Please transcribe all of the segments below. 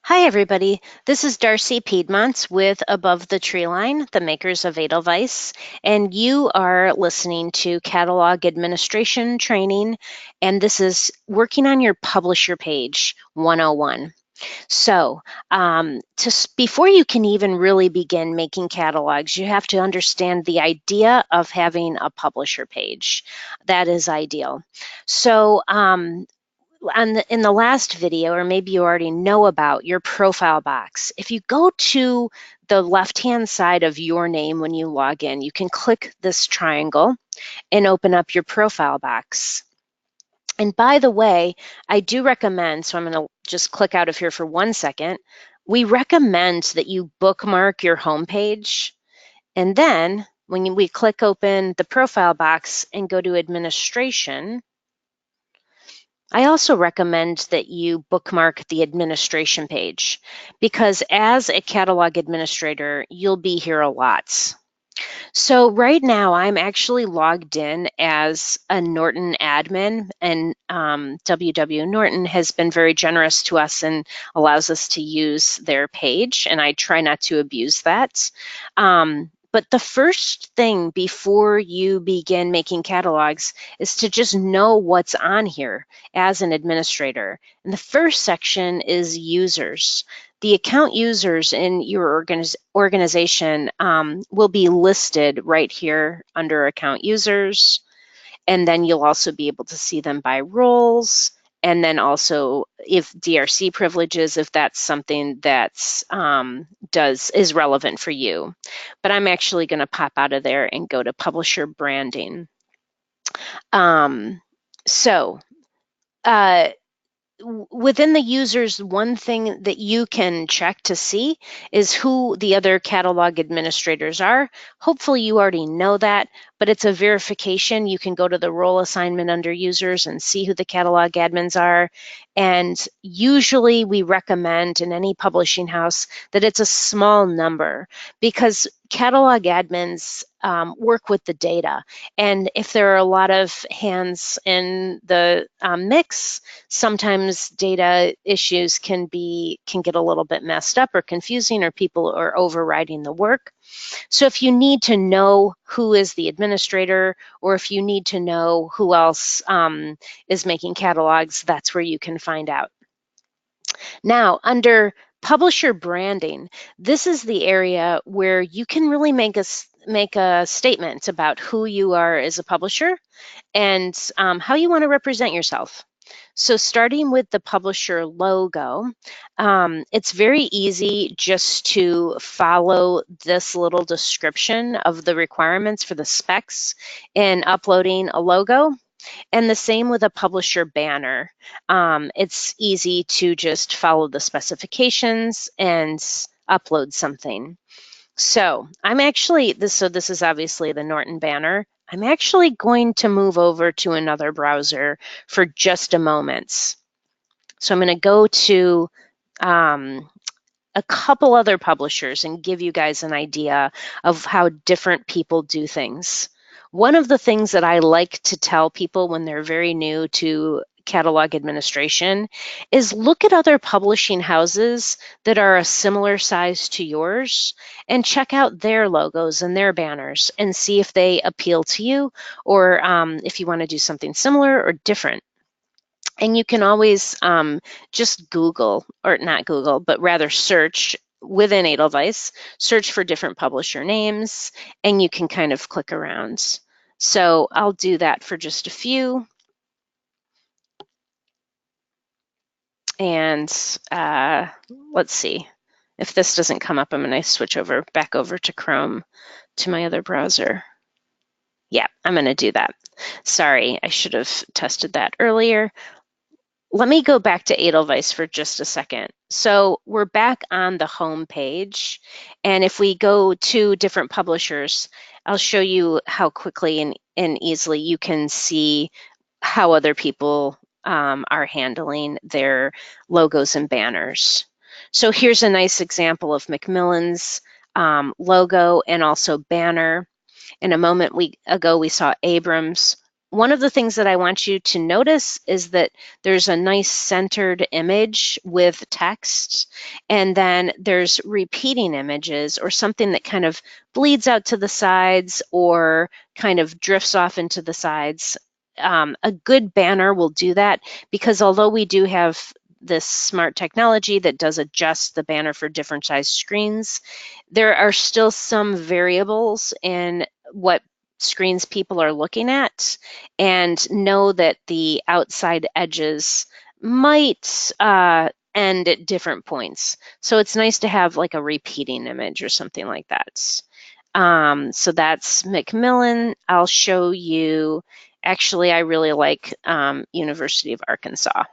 Hi, everybody. This is Darcy Piedmont with Above the Tree Line, the makers of Edelweiss, and you are listening to Catalog Administration Training, and this is Working on Your Publisher Page 101. So, before you can even really begin making catalogs, you have to understand the idea of having a publisher page. That is ideal. So, in the last video, or maybe you already know about your profile box, if you go to the left-hand side of your name when you log in, you can click this triangle and open up your profile box. And by the way, I do recommend, so I'm going to just click out of here for 1 second. We recommend that you bookmark your homepage, and then when we click open the profile box and go to administration, I also recommend that you bookmark the administration page because as a catalog administrator, you'll be here a lot. So right now I'm actually logged in as a Norton admin, and WW Norton has been very generous to us and allows us to use their page, and I try not to abuse that. But the first thing before you begin making catalogs is to just know what's on here as an administrator. And the first section is users. The account users in your organization will be listed right here under account users, and then you'll also be able to see them by roles, and then also if DRC privileges, if that's something that's is relevant for you. But I'm actually going to pop out of there and go to publisher branding. Um, so uh, within the users, one thing that you can check to see is who the other catalog administrators are. Hopefully you already know that, but it's a verification. You can go to the role assignment under users and see who the catalog admins are. And usually we recommend in any publishing house that it's a small number because catalog admins work with the data. And if there are a lot of hands in the mix, sometimes data issues can get a little bit messed up or confusing, or people are overriding the work. So if you need to know who is the administrator, or if you need to know who else is making catalogs, that's where you can find out. Now, under publisher branding, this is the area where you can really make a statement about who you are as a publisher and how you want to represent yourself. So starting with the publisher logo, it's very easy just to follow this little description of the requirements for the specs in uploading a logo. And the same with a publisher banner. It's easy to just follow the specifications and upload something. So this is obviously the Norton banner. I'm actually going to move over to another browser for just a moment. So I'm going to go to a couple other publishers and give you guys an idea of how different people do things. One of the things that I like to tell people when they're very new to catalog administration is look at other publishing houses that are a similar size to yours and check out their logos and their banners and see if they appeal to you, or if you want to do something similar or different. And you can always just Google, or not Google, but rather search within Edelweiss, search for different publisher names, and you can kind of click around. So I'll do that for just a few. And let's see. If this doesn't come up, I'm going to switch back over to Chrome to my other browser. Yeah, I'm going to do that. Sorry, I should have tested that earlier. Let me go back to Edelweiss for just a second. So we're back on the home page, and if we go to different publishers, I'll show you how quickly and easily you can see how other people are handling their logos and banners. So here's a nice example of Macmillan's logo and also banner. In a moment ago, we saw Abrams, one of the things that I want you to notice is that there's a nice centered image with text, and then there's repeating images or something that kind of bleeds out to the sides or kind of drifts off into the sides. A good banner will do that, because although we do have this smart technology that does adjust the banner for different size screens, there are still some variables in what screens people are looking at, and know that the outside edges might end at different points. So it's nice to have like a repeating image or something like that. So that's Macmillan. I'll show you, actually, I really like University of Arkansas.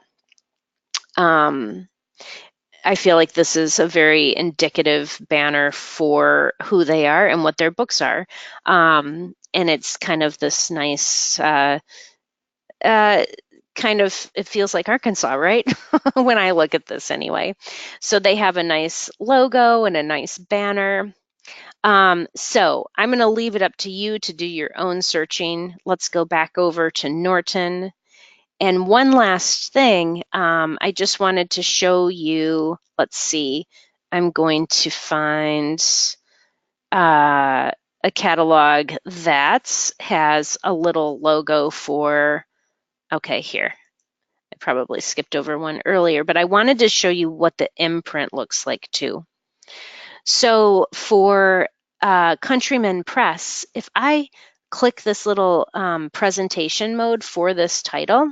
I feel like this is a very indicative banner for who they are and what their books are. And it's kind of this nice, kind of, it feels like Arkansas, right? When I look at this anyway. So they have a nice logo and a nice banner. So I'm going to leave it up to you to do your own searching. Let's go back over to Norton. And one last thing, I just wanted to show you, let's see, I'm going to find a catalog that has a little logo for, okay, here. I probably skipped over one earlier, but I wanted to show you what the imprint looks like too. So for Countryman Press, if I click this little presentation mode for this title,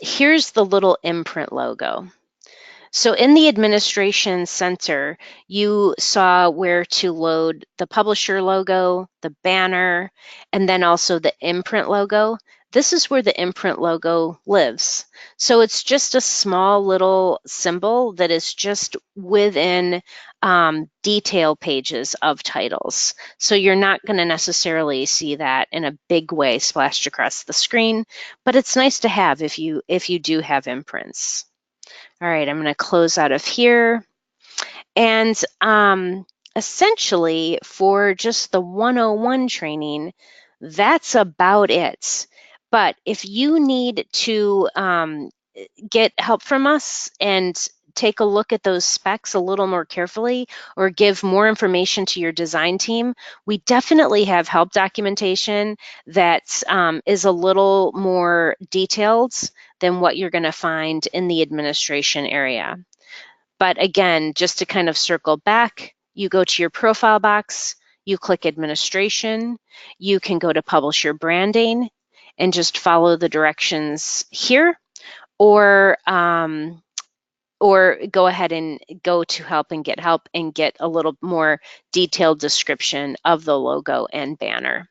here's the little imprint logo. So in the Administration Center, you saw where to load the publisher logo, the banner, and then also the imprint logo. This is where the imprint logo lives. So it's just a small little symbol that is just within detail pages of titles. So you're not going to necessarily see that in a big way splashed across the screen, but it's nice to have if you do have imprints. All right, I'm going to close out of here. And essentially, for just the 101 training, that's about it. But if you need to get help from us and take a look at those specs a little more carefully, or give more information to your design team, we definitely have help documentation that is a little more detailed than what you're going to find in the administration area. But again, just to kind of circle back, you go to your profile box, you click administration, you can go to publisher branding and just follow the directions here, or go ahead and go to help and get a little more detailed description of the logo and banner.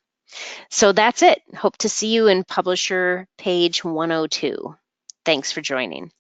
So that's it. Hope to see you in publisher page 102. Thanks for joining.